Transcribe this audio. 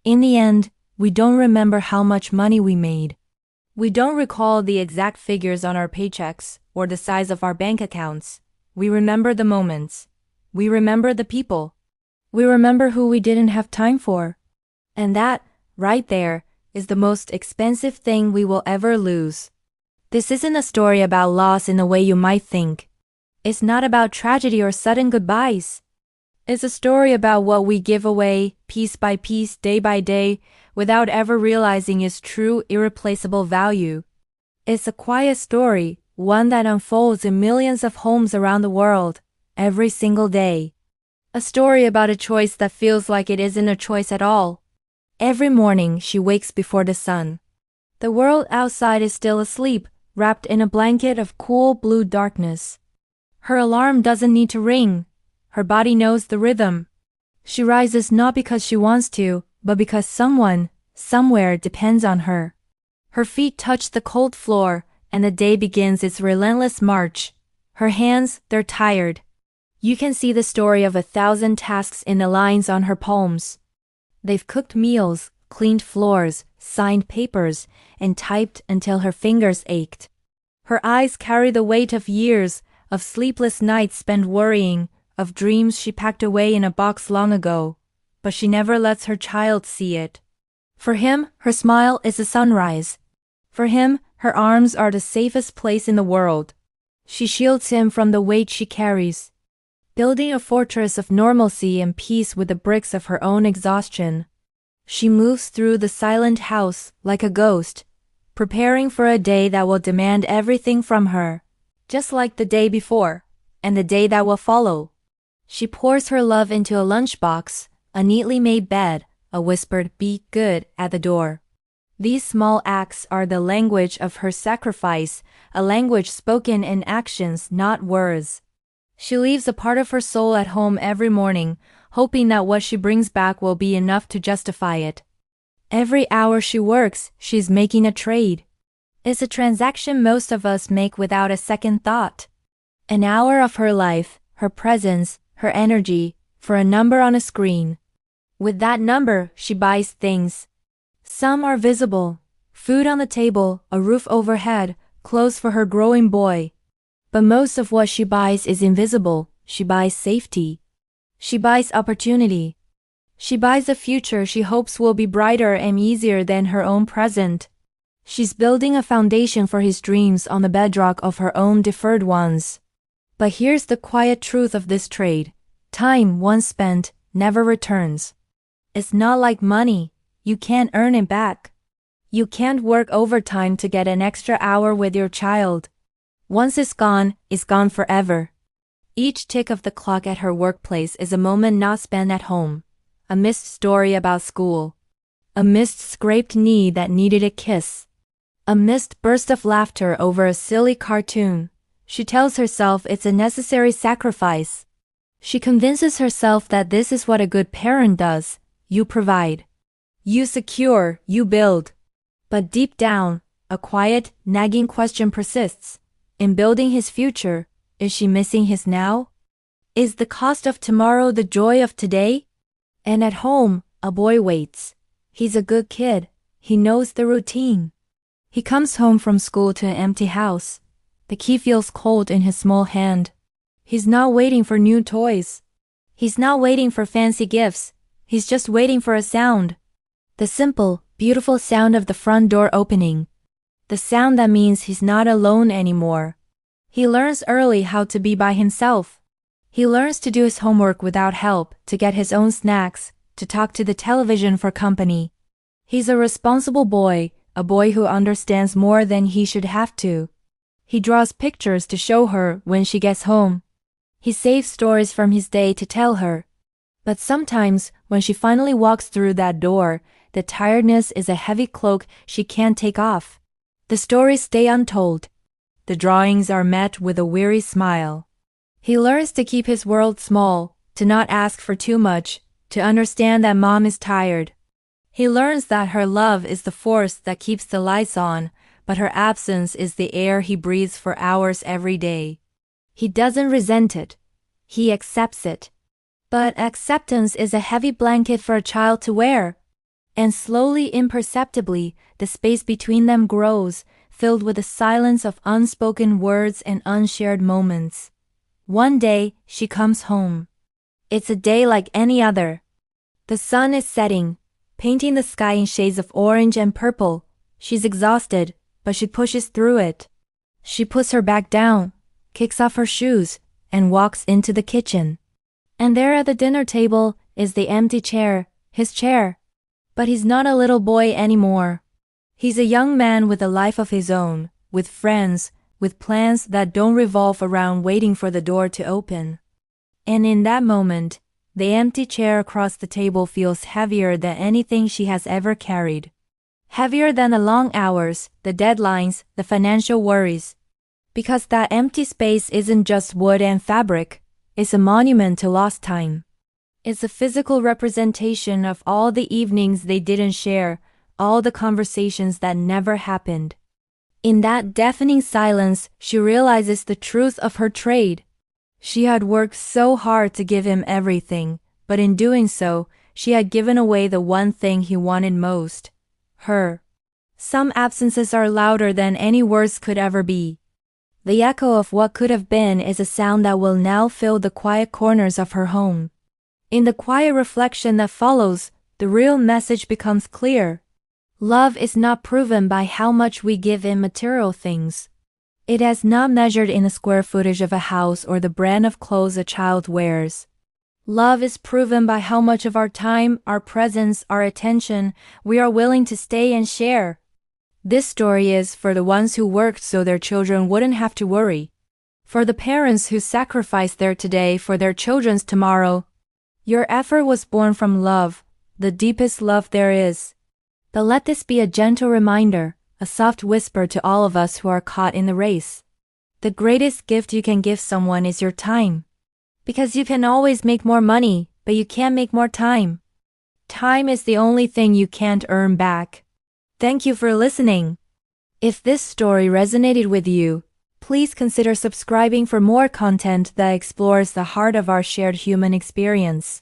In the end, we don't remember how much money we made. We don't recall the exact figures on our paychecks or the size of our bank accounts. We remember the moments. We remember the people. We remember who we didn't have time for. And that, right there, is the most expensive thing we will ever lose. This isn't a story about loss in the way you might think. It's not about tragedy or sudden goodbyes. It's a story about what we give away, piece by piece, day by day, without ever realizing its true, irreplaceable value. It's a quiet story, one that unfolds in millions of homes around the world, every single day. A story about a choice that feels like it isn't a choice at all. Every morning she wakes before the sun. The world outside is still asleep, wrapped in a blanket of cool blue darkness. Her alarm doesn't need to ring. Her body knows the rhythm. She rises not because she wants to, but because someone, somewhere depends on her. Her feet touch the cold floor, and the day begins its relentless march. Her hands, they're tired. You can see the story of 1,000 tasks in the lines on her palms. They've cooked meals, cleaned floors, signed papers, and typed until her fingers ached. Her eyes carry the weight of years, of sleepless nights spent worrying, of dreams she packed away in a box long ago, but she never lets her child see it. For him, her smile is a sunrise. For him, her arms are the safest place in the world. She shields him from the weight she carries, building a fortress of normalcy and peace with the bricks of her own exhaustion. She moves through the silent house like a ghost, preparing for a day that will demand everything from her, just like the day before, and the day that will follow. She pours her love into a lunchbox, a neatly made bed, a whispered "be good" at the door. These small acts are the language of her sacrifice, a language spoken in actions, not words. She leaves a part of her soul at home every morning, hoping that what she brings back will be enough to justify it. Every hour she works, she's making a trade. It's a transaction most of us make without a second thought. An hour of her life, her presence, her energy, for a number on a screen. With that number, she buys things. Some are visible: food on the table, a roof overhead, clothes for her growing boy. But most of what she buys is invisible. She buys safety. She buys opportunity. She buys a future she hopes will be brighter and easier than her own present. She's building a foundation for his dreams on the bedrock of her own deferred ones. But here's the quiet truth of this trade. Time once spent never returns. It's not like money. You can't earn it back. You can't work overtime to get an extra hour with your child. Once it's gone forever. Each tick of the clock at her workplace is a moment not spent at home. A missed story about school. A missed scraped knee that needed a kiss. A missed burst of laughter over a silly cartoon. She tells herself it's a necessary sacrifice. She convinces herself that this is what a good parent does. You provide. You secure, you build. But deep down, a quiet, nagging question persists. In building his future, is she missing his now? Is the cost of tomorrow the joy of today? And at home, a boy waits. He's a good kid. He knows the routine. He comes home from school to an empty house. The key feels cold in his small hand. He's not waiting for new toys. He's not waiting for fancy gifts. He's just waiting for a sound. The simple, beautiful sound of the front door opening. The sound that means he's not alone anymore. He learns early how to be by himself. He learns to do his homework without help, to get his own snacks, to talk to the television for company. He's a responsible boy, a boy who understands more than he should have to. He draws pictures to show her when she gets home. He saves stories from his day to tell her. But sometimes, when she finally walks through that door, the tiredness is a heavy cloak she can't take off. The stories stay untold. The drawings are met with a weary smile. He learns to keep his world small, to not ask for too much, to understand that mom is tired. He learns that her love is the force that keeps the lights on, but her absence is the air he breathes for hours every day. He doesn't resent it. He accepts it. But acceptance is a heavy blanket for a child to wear. And slowly, imperceptibly, the space between them grows, filled with the silence of unspoken words and unshared moments. One day, she comes home. It's a day like any other. The sun is setting, painting the sky in shades of orange and purple. She's exhausted, but she pushes through it. She puts her bag down, kicks off her shoes, and walks into the kitchen. And there at the dinner table is the empty chair, his chair. But he's not a little boy anymore. He's a young man with a life of his own, with friends, with plans that don't revolve around waiting for the door to open. And in that moment, the empty chair across the table feels heavier than anything she has ever carried. Heavier than the long hours, the deadlines, the financial worries. Because that empty space isn't just wood and fabric, it's a monument to lost time. It's a physical representation of all the evenings they didn't share, all the conversations that never happened. In that deafening silence, she realizes the truth of her trade. She had worked so hard to give him everything, but in doing so, she had given away the one thing he wanted most. Her. Some absences are louder than any words could ever be. The echo of what could have been is a sound that will now fill the quiet corners of her home. In the quiet reflection that follows, the real message becomes clear. Love is not proven by how much we give in material things. It is not measured in the square footage of a house or the brand of clothes a child wears. Love is proven by how much of our time, our presence, our attention we are willing to stay and share. This story is for the ones who worked so their children wouldn't have to worry. For the parents who sacrificed their today for their children's tomorrow. Your effort was born from love, the deepest love there is. But let this be a gentle reminder, a soft whisper to all of us who are caught in the race. The greatest gift you can give someone is your time. Because you can always make more money, but you can't make more time. Time is the only thing you can't earn back. Thank you for listening. If this story resonated with you, please consider subscribing for more content that explores the heart of our shared human experience.